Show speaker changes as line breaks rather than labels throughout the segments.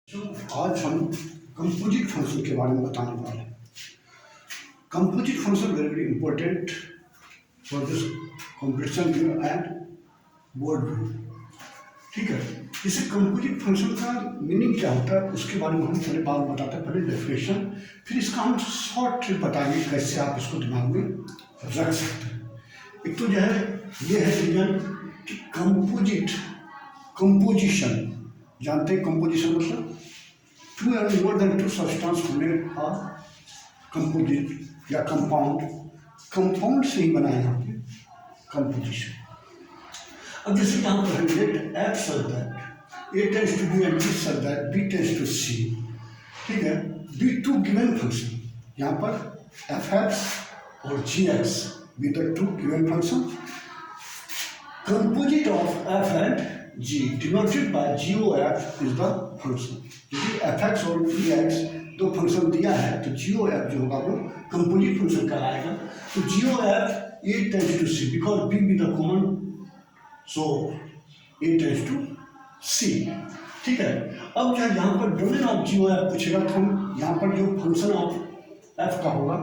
तो आज हम कंपोजिट फंक्शन के बारे में बताने वाले हैं। Composite function very very important for this competition view and board view. ठीक है, इसे कंपोजिट फंक्शन का मीनिंग क्या होता है उसके बारे में हम पहले बात बताते हैं, पहले डेफिनेशन, फिर इसका हम शॉर्ट ट्रिक बताएंगे कैसे आप इसको दिमाग में रख सकते हैं। एक तो जो है ये है रीजन कि कंपोजिशन जानते हैं, कंपोजिशन मतलब two or more than two substance formate a composite या कंपाउंड से ही बना है यहाँ पे कंपोजिशन। अब जैसे यहाँ पर है late F such that A tends to B and B such that B tends to C, ठीक है, B two given function, यहाँ पर fx और gx be the two given function, composite of f and g denoted by GOF is the function। यदि fx और gx दो function दिया है तो GOF जो होगा वो कंपोजिट फंक्शन कहलाएगा। तो GOF A tends to C because B be the common, so A tends to C, ठीक है। अब क्या यहाँ पर डोमेन ऑफ GOF पूछेगा तो हम यहाँ पर जो फंक्शन ऑफ f का होगा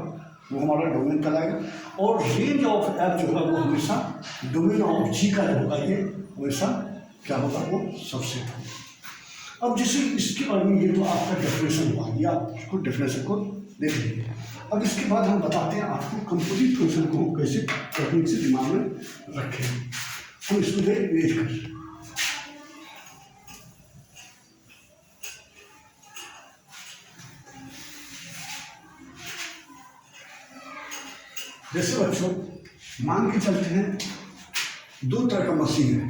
वो हमारा डोमेन कहलाएगा, और रेंज ऑफ f जो होगा वो हमेशा डोमेन ऑफ G का जो होगा ये वैसा क्या होगा वो सबसेट होगा। अब जैसे इसके बारे में ये तो आपका डेफिनेशन हुआ, ये आप उसको डेफिनेशन को देख लीजिए। अब इसके बाद हम बताते हैं आपको कंपोजिट फंक्शन को कैसे टेक्निक से दिमाग में रखें। हम इसको रेज कर जैसे बच्चों मान के चलते हैं दो तरह का मशीन है,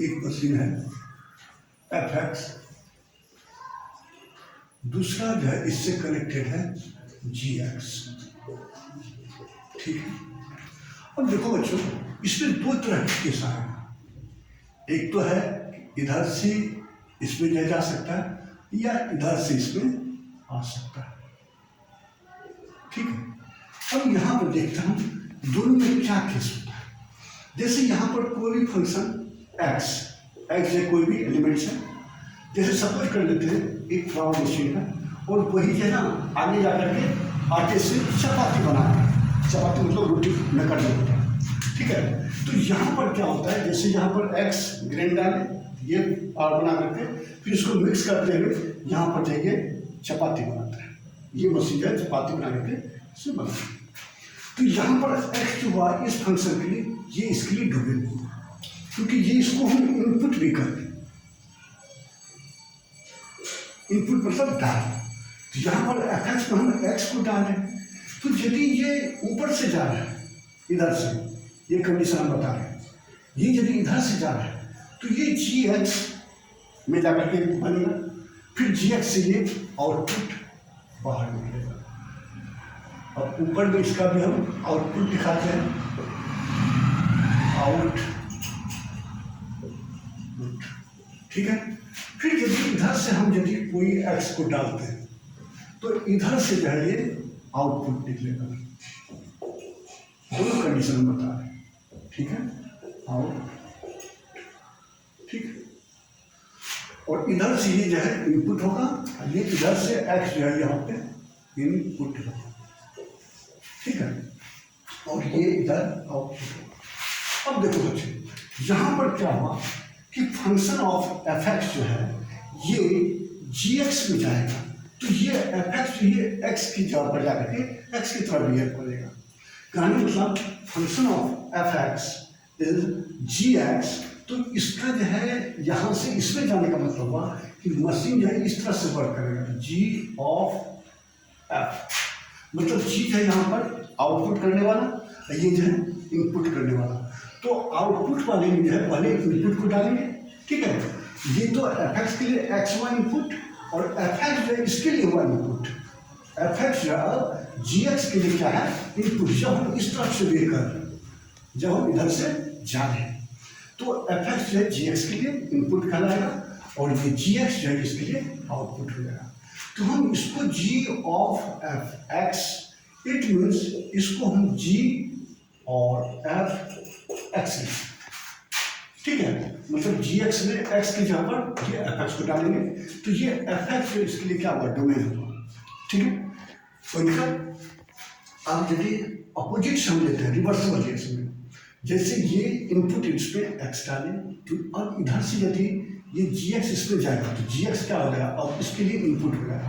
एक मशीन है fx, दूसरा जो है इससे कनेक्टेड है gx, ठीक है। अब देखो बच्चों इसमें दो तरह के केस आएगा, एक तो है इधर से इसमें ले जा सकता है या इधर से इसमें आ सकता है, ठीक है। अब यहाँ पर देखते हैं हम दोनों में क्या केस होता है। जैसे यहाँ पर कोई भी फंक्शन x है, कोई भी एलिमेंट्स है, जैसे सपोज कर लेते हैं एक फ्लावर मशीन है और वही जो है ना आगे जाकर के आटे से चपाती बनाते हैं, चपाती मतलब रोटी में कर देते हैं, ठीक है। तो यहाँ पर क्या होता है, जैसे यहाँ पर x ग्रेन डाले ये पार बना करके फिर इसको मिक्स करते हुए यहाँ पर जाइए चपाती बनाता है, ये मशीन है चपाती बना करके इसे बनाता है। तो यहाँ पर x जो हुआ इस फंक्शन के लिए ये इसके लिए डोमेन हुआ, क्योंकि ये इसको हम इनपुट भी कर रहे हैं, इनपुट मतलब डाल। तो यहाँ पर fx में हम x को डाल रहे हैं, तो यदि ये ऊपर से जा रहा है इधर से, ये कंडीशन हम बता रहे हैं, ये यदि इधर से जा रहा है तो ये gx में जाकर के बनेगा, फिर gx से ये आउटपुट बाहर निकलेगा। और ऊपर में इसका भी हम आउटपुट दिखाते हैं, आउटपुट, ठीक है। फिर यदि इधर से हम यदि कोई x को डालते हैं तो इधर से जो है ये आउटपुट निकलेगा। दोनों कंडीशन बता रहे हैं, ठीक है, आउट, ठीक है। और इधर से ये जो है इनपुट होगा, ये इधर से x जो है यहाँ पे इनपुट होगा, ठीक है, और ये इधर आउटपुट होगा। अब देखो बच्चे यहाँ पर क्या हुआ कि फंक्शन ऑफ fx जो है ये gx में जाएगा, तो ये fx ये x की जगह पर जाकर के x की तरफ बिहेव करेगा। कहने मतलब function of fx is gx, तो इसका जो है यहाँ से इसमें जाने का मतलब हुआ कि मशीन जो है इस तरह से वर्क करेगा, g ऑफ f मतलब g है यहाँ पर आउटपुट करने वाला, ये जो है इनपुट करने वाला। तो आउटपुट वाले में जो है पहले इनपुट को डालेंगे, ठीक है। ये तो fx के लिए x हुआ इनपुट और fx जो है इसके लिए हुआ इनपुट। fx जो है gx के लिए क्या है इनपुट, जब हम इस तरफ से वेट कर रहे हैं, जब हम इधर से जा रहे हैं तो fx जो है gx के लिए इनपुट कहलाएगा और ये gx जो है इसके लिए आउटपुट हो जाएगा। तो हम इसको g of fx, it means इसको हम g और f x, ठीक है, मतलब जी एक्स में एक्स की जगह पर ये एफ एक्स को डालेंगे, तो ये एफ एक्स जो इसके लिए क्या हुआ, डोमेन हुआ। ठीक है, तो इनका अब यदि अपोजिट सम लेते हैं रिवर्सिबल केस में, जैसे ये इनपुट इस पे एक्स डालें, तो अब इधर से यदि ये जी एक्स इसमें जाएगा तो जी एक्स क्या हो गया, अब इसके लिए इनपुट हो गया।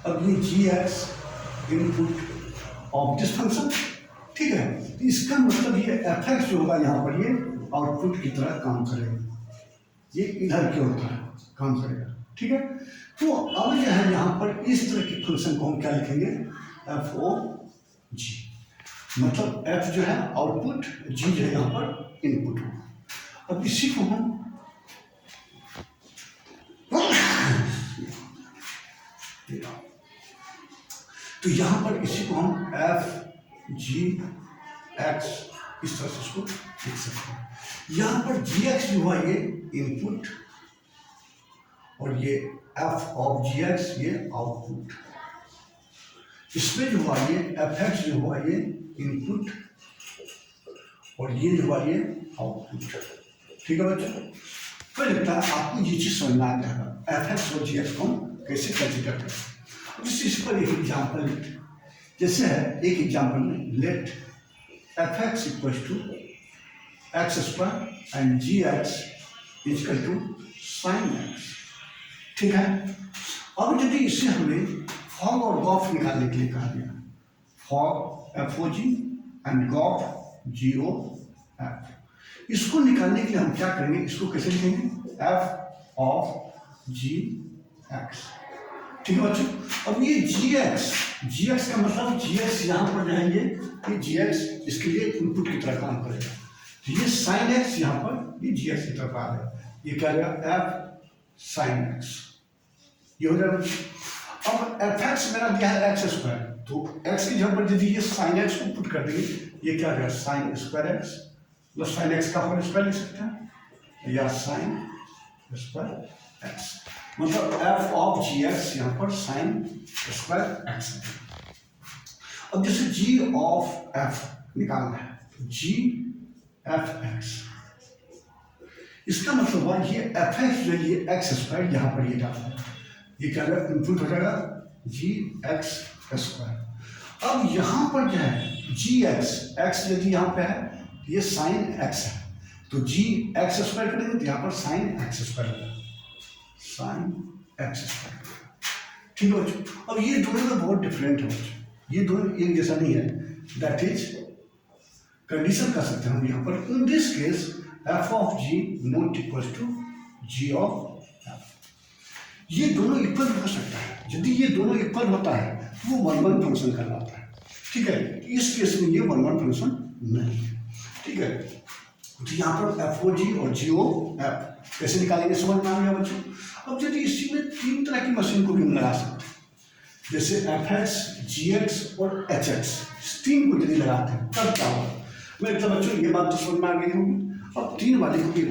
अब ये G X input of this function, ठीक है, तो इसका मतलब ये एफ एक्स जो होगा यहाँ पर ये आउटपुट की तरह काम करेगा, ये इधर की ओर काम करेगा। ठीक है, तो अब जो है यहाँ पर इस तरह के फंक्शन को हम क्या लिखेंगे, एफ ओ जी, मतलब एफ जो है आउटपुट, जी जो है यहाँ पर इनपुट हो। अब इसी को हम तो यहाँ पर इसी को हम एफ जी एक्स इस तरह से इसको लिख सकते हैं। यहाँ पर जी एक्स जो हुआ ये इनपुट और ये एफ ऑफ जी एक्स ये आउटपुट, इसमें जो हुआ ये एफ एक्स जो हुआ ये इनपुट और ये जो हुआ ये आउटपुट। ठीक है बच्चों, तो लगता है आपको ये चीज समझ में आ जाएगा एफ एक्स और जी एक्स को हम कैसे कंसिडर करते हैं। जिस इस पर एक एग्जाम्पल लेते हैं, जैसे है एक एग्जाम्पल में let f x equal to x square and g x equal to sine x. ठीक है, अब यदि इसे हमें फॉग और गॉफ निकालने के लिए कहा गया, fog f o g and gof g o f, इसको निकालने के लिए हम क्या करेंगे, इसको कैसे लिखेंगे, एफ ऑफ जी एक्स। ठीक है बच्चों, अब ये जी एक्स का मतलब जी एक्स यहाँ पर जाएंगे, ये जी एक्स इसके लिए इनपुट की तरह काम करेगा, तो ये साइन एक्स यहाँ पर ये जी एक्स की तरफ आ रहा है, ये क्या रहेगा एफ साइन एक्स, ये हो जाएगा। अब एफ एक्स मेरा दिया है एक्स स्क्वायर, तो एक्स की जगह पर यदि ये साइन एक्स को पुट कर देंगे, ये क्या रहेगा साइन स्क्वायर एक्स, मतलब साइन एक्स का होल स्क्वायर लिख सकते हैं या साइन स्क्वायर एक्स, मतलब एफ ऑफ जी एक्स यहाँ पर साइन स्क्वायर एक्स है। अब जैसे जी ऑफ एफ निकालना है, जी एफ एक्स, इसका मतलब हुआ ये एफ एक्स जो ये एक्स स्क्वायर यहाँ पर ये डालना है, ये क्या इनपुट हो जाएगा जी एक्स स्क्वायर। अब यहाँ पर क्या है जी एक्स यदि यहाँ पे है ये साइन एक्स है, तो जी एक्स स्क्वायर करेंगे तो यहाँ पर साइन एक्स स्क्वायर होगा, साइन एक्स स्क्वायर। ठीक है बच्चों, अब ये दोनों में बहुत डिफरेंट है बच्चों, ये दोनों एक जैसा नहीं है, दैट इज कंडीशन कर सकते हैं हम यहाँ पर, in this case f of g not equal to g of f, ये दोनों इक्वल हो सकता है, यदि ये दोनों इक्वल होता है तो वो वन वन फंक्शन कहलाता है। ठीक है, इस केस में ये वन वन फंक्शन नहीं है। ठीक है, तो यहाँ पर एफ ओ जी और जी ओ एफ कैसे निकालेंगे समझ में आ गया बच्चों। अब यदि इसी में तीन तरह की मशीन को भी हम लगा सकते हैं, जैसे एफ एक्स जी एक्स और एच एक्स, इस तीन को यदि लगाते हैं तब क्या होगा, मेरे मतलब बच्चों ये बात तो समझ में आ गई होगी। अब तीन वाले को भी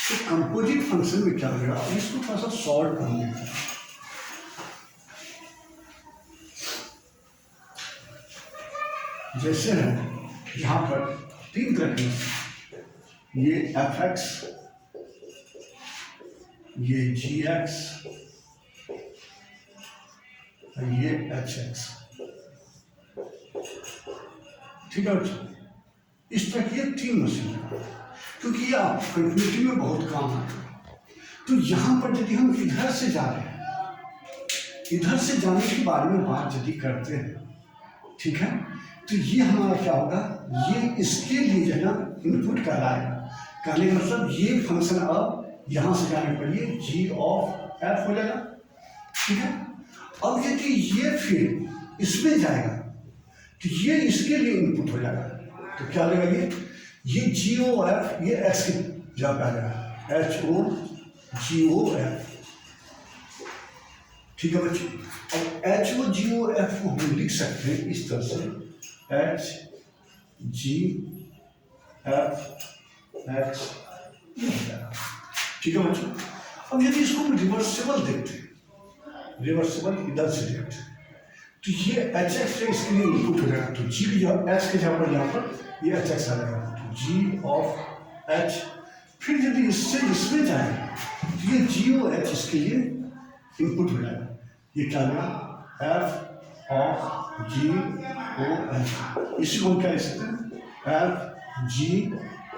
तो कंपोजिट फंक्शन में क्या होगा, इसको थोड़ा सा सॉल्व करने का, जैसे है यहाँ पर तीन तरह के, ये एफ एक्स, ये जी एक्स, ये एच एक्स। ठीक है, इस तरह की तीन मशीन है, क्योंकि ये आप कंटिन्यूटी में बहुत काम आता है। तो यहाँ पर यदि हम इधर से जा रहे हैं, इधर से जाने के बारे में बात यदि करते हैं, ठीक है, तो ये हमारा क्या होगा, ये इसके लिए जो है ना इनपुट कहलाएगा, कहने का मतलब ये फंक्शन अब यहाँ से जाने पर ये जी ऑफ एफ हो जाएगा। ठीक है, अब यदि ये फिर इसमें जाएगा तो ये इसके लिए इनपुट हो जाएगा, तो क्या लगेगा ये जी ओ एफ, ये एक्स की जगह पे आ जाएगा, H O g o F. ठीक है बच्चों, अब H O g o F को हम लिख सकते हैं इस तरह से, एच जी एफ एक्स। ठीक है बच्चों, अब यदि इसको हम रिवर्सिबल देखते हैं, रिवर्सिबल इधर से देखते हैं, तो ये एच एक्स इसके लिए इनपुट हो जाएगा, तो जी की जगह एक्स के जगह पर यहाँ पर ये एच एक्स आ जाएगा, जी ऑफ एच। फिर यदि इससे इसमें जाए तो ये जी ओ एच इसके लिए इनपुट हो जाएगा। ये क्या होगा, f of g o h. इसी को हम क्या लिख सकते हैं, एफ जी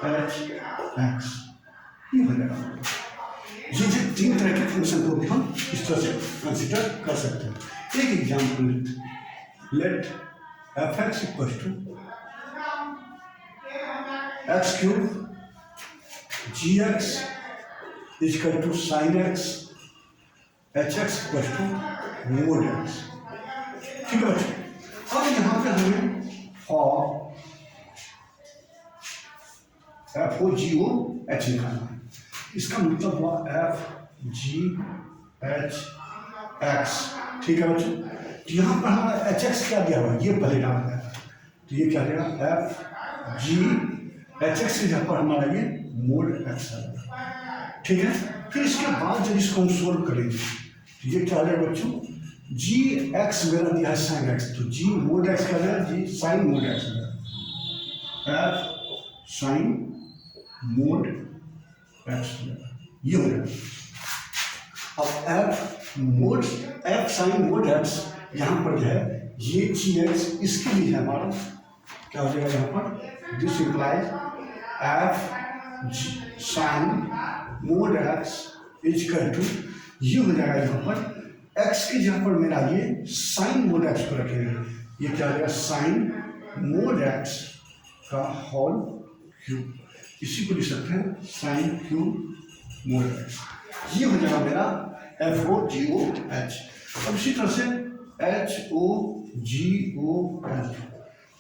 एच एक्स। ये हो जाएगा। ये जो तीन तरह के फंक्शन को भी हम इस तरह से कंसिडर कर सकते हैं। एक example let f x equal to x cube g x equal to sine x h x equal to mod x. ठीक है बच्चों, अब यहाँ पे हमें for f o g o h निकालना है। इसका मतलब हुआ एफ जी एच एक्स। ठीक है बच्चों, तो यहाँ पर हमारा एच एक्स क्या दिया हुआ है, ये पहले डाल दिया। तो ये क्या देगा, एफ जी एच एक्स से जहाँ पर हमारा ये मोड एक्स है। ठीक है, फिर इसके बाद जब इसको हम सोल्व करेंगे तो ये क्या हो जाएगा बच्चों, जी एक्स मेरा दिया है साइन एक्स, तो जी मोड एक्स क्या है, जी साइन मोड एक्स है, एफ साइन मोड एक्स, ये हो जाएगा। अब एफ साइन मोड एक्स यहाँ पर जो है ये जी एक्स इसके लिए है हमारा क्या हो जाएगा यहाँ पर, this implies f sine mod x equal to, ये हो जाएगा यहाँ पर एक्स की जगह पर मेरा ये साइन मोड एक्स को रखेंगे, ये क्या हो जाएगा साइन मोड एक्स का होल क्यूब। इसी को लिख सकते हैं साइन क्यूब मोड एक्स। ये हो जाएगा मेरा F o g o H. अब इसी तरह से H O g o H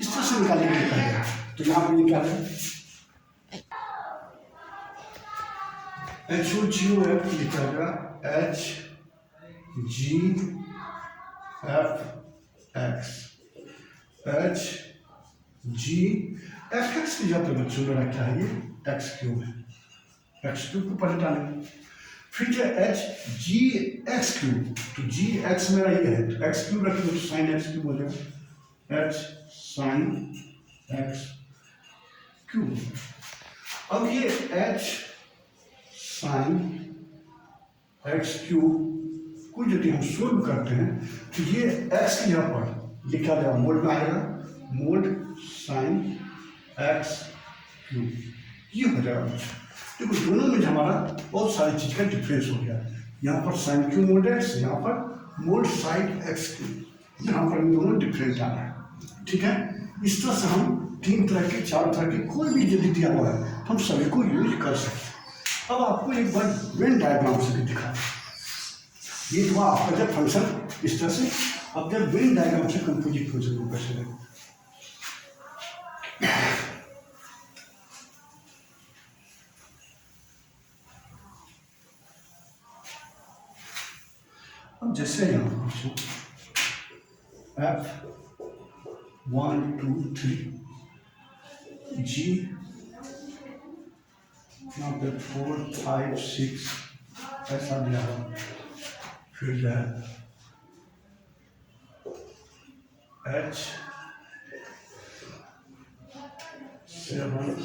इस तरह से निकालने के लिए कहेगा, तो यहाँ पर निकालें H O g o F लिखा जाएगा H G F x, H G F x की जगह पर बच्चों मेरा क्या है, ये एक्स क्यूब है, एक्स क्यूब को पलटा लें। फिर जो एच जी एक्स क्यूब, तो जी एक्स मेरा ये है, तो एक्स क्यूब रखेंगे तो साइन एक्स क्यूब हो जाएगा, एच साइन एक्स क्यूब। अब ये एच साइन एक्स क्यूब को यदि हम सोल्व करते हैं तो ये एक्स की जगह पर लिखा जाएगा मोड में आएगा, मोड साइन एक्स क्यूब, ये हो जाएगा। देखो दोनों में हमारा बहुत सारी चीज का डिफरेंस हो गया, यहाँ पर साइन क्यूब मोड एक्स, यहाँ पर मोड साइन एक्स क्यूब, यहाँ पर इन दोनों डिफरेंस आ रहा है। ठीक है, इस तरह से हम तीन तरह के चार तरह के कोई भी यदि दिया हुआ है हम सभी को यूज कर सकते हैं। अब आपको एक बार वेन डायग्राम से भी दिखा, ये तो आपका जब फंक्शन इस तरह से, अब जब वेन डायग्राम से कंपोजिट फंक्शन को कैसे लें, अब जैसे यहाँ एफ 1 2 3 जी यहाँ पे 4 5 6 ऐसा दिया हुआ, फिर जो है एच 7 8,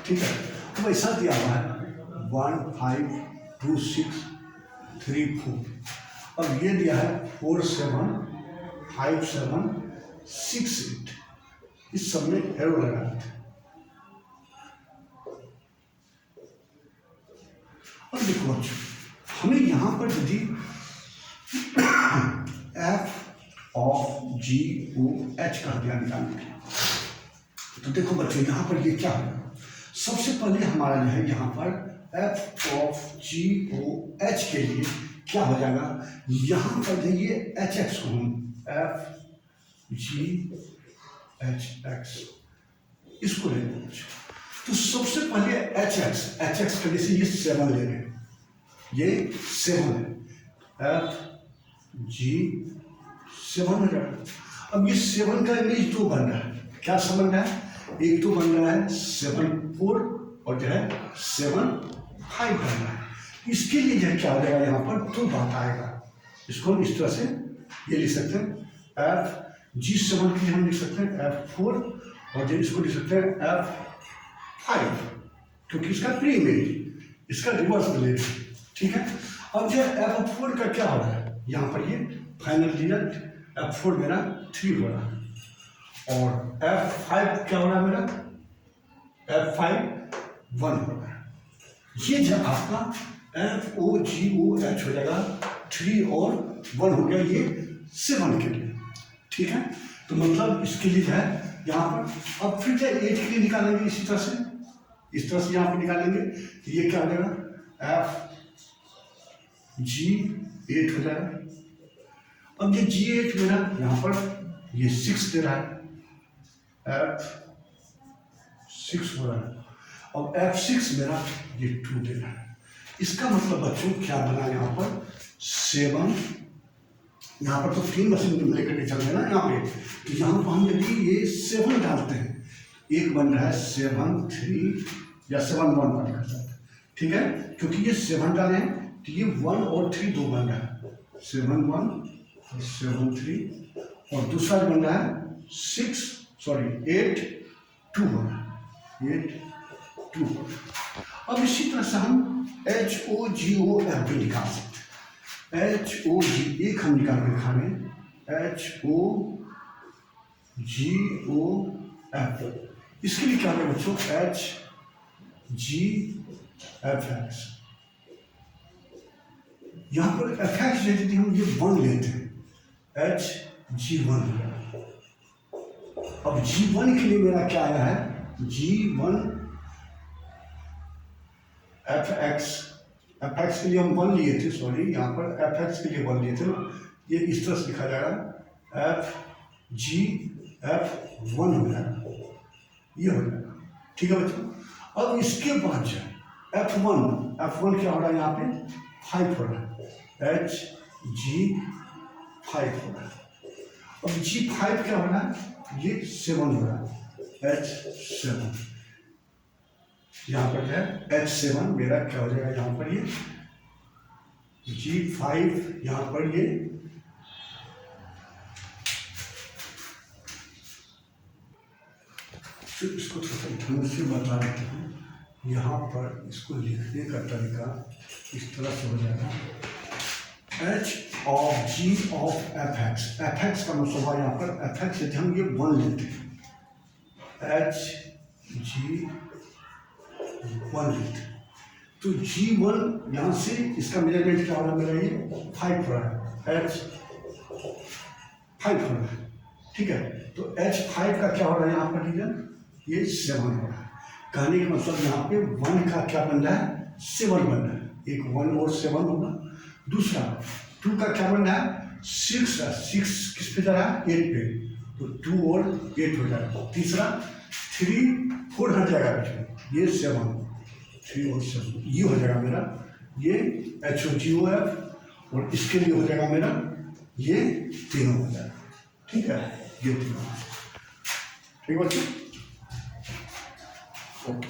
ठीक है। तो ऐसा दिया हुआ है 1 5 2 6 3 4, अब ये दिया है 4 7 5 7 6 8, इस सब में एरो लगा है। अब देखो हमें यहाँ पर यदि f of g o h का दिया निकालने के लिए, तो देखो बच्चों यहाँ पर ये क्या है, सबसे पहले हमारा जो है यहाँ पर f of g o h के लिए क्या हो जाएगा, यहाँ पर ये एच एक्स को हम एफ जी एच एक्स इसको ले लेंगे। तो सबसे पहले एच एक्स करने से ये 7 ले रहे हैं, ये 7 है, एफ जी 7 हो जाएगा। अब ये 7 का इमेज 2 बन रहा है, क्या समझ रहा है, एक तो बन रहा है 7 4 और जो है 7 5 बन रहा है। इसके लिए जो क्या हो जाएगा, यहाँ पर 2 बात आएगा, इसको हम इस तरह से ये लिख सकते हैं एफ जी 7 के लिए हम लिख सकते हैं एफ 4 और जो इसको लिख सकते हैं एफ 5, क्योंकि इसका प्रीमेज, इसका रिवर्स में ले रहे हैं, ठीक है। अब जो F4 का क्या हो रहा है, यहाँ पर ये फाइनल रिजल्ट F4 मेरा 3 हो रहा है, और F5 क्या हो रहा है मेरा, F5 1 हो रहा है। ये जब आपका FOGOH हो जाएगा 3 और 1 हो गया, ये 7 के लिए, ठीक है। तो मतलब इसके लिए है यहाँ पर। अब फिर जो 8 के लिए निकालेंगे इसी तरह से, इस तरह से यहाँ पर निकालेंगे, तो ये क्या हो जाएगा, FG8 हो जाएगा। अब ये G8 मेरा यहाँ पर ये 6 दे रहा है, F6 हो रहा है, अब F6 मेरा ये 2 दे रहा है। इसका मतलब बच्चों क्या बना यहाँ पर, 7, यहाँ पर तो 3 मशीन लेकर के चल रहे हैं ना यहाँ पे, तो यहाँ पर हम यदि ये 7 डालते हैं, एक बन रहा है 7 3 या 7 1 बन कर सकते हैं, ठीक है, क्योंकि ये 7 डाले हैं तो ये 1 और 3 दो बन रहा है, 7 1 और 7 3, और दूसरा बन रहा है 8 2 हो रहा है, 8 2 हो रहा है। अब इसी तरह से हम HOGOF भी निकाल सकते हैं, HOG एक हम निकाल के दिखा रहे हैं, HOGOF, इसके लिए क्या है बच्चों, HGFX, यहाँ पर FX यदि हम ये 1 लेते हैं, HG1, अब G1 के लिए मेरा क्या आया है, G1 FX के लिए हम 1 लिए थे, सॉरी यहाँ पर FX के लिए 1 लिए थे ना, ये इस तरह से लिखा जाएगा, FGF1 हो जाएगा, ये हो जाएगा, ठीक है बच्चों। अब इसके बाद जो F1 क्या हो रहा है, यहाँ पे 5 हो रहा है, HG5 हो रहा है। अब G5 क्या हो रहा है, ये 7 हो रहा है, H7, यहाँ पर है H7 मेरा क्या हो जाएगा, यहाँ पर ये G5, यहाँ पर ये तो इसको थोड़ा ढंग से बता देते हैं, यहाँ पर इसको लिखने का तरीका इस तरह से हो जाएगा, H of G of FX, FX का मतलब हुआ यहाँ पर FX यदि हम ये 1 लेते हैं, HG1 लेते हैं, तो G1 यहाँ से इसका मेजरमेंट क्या हो रहा है, मेरा ये 5 हो रहा है, H5 हो रहा है, ठीक है। तो H5 का क्या हो रहा है यहाँ पर रीजन, ये 7 हो रहा है। कहने का मतलब यहाँ पे 1 का क्या बन रहा है, 7 बन रहा है, एक 1 और 7 होगा। दूसरा 2 का क्या बन रहा है, 6 किस पे जा रहा है, 8 पे, तो 2 और 8 हो जाएगा। तीसरा 3 4 हट जाएगा बीच में, ये 7, 3 और 7 ये हो जाएगा मेरा, ये HOGOF, और इसके लिए हो जाएगा मेरा ये तीनों हो जाएगा, ठीक है, ये तीनों, ठीक है बच्चों, ओके।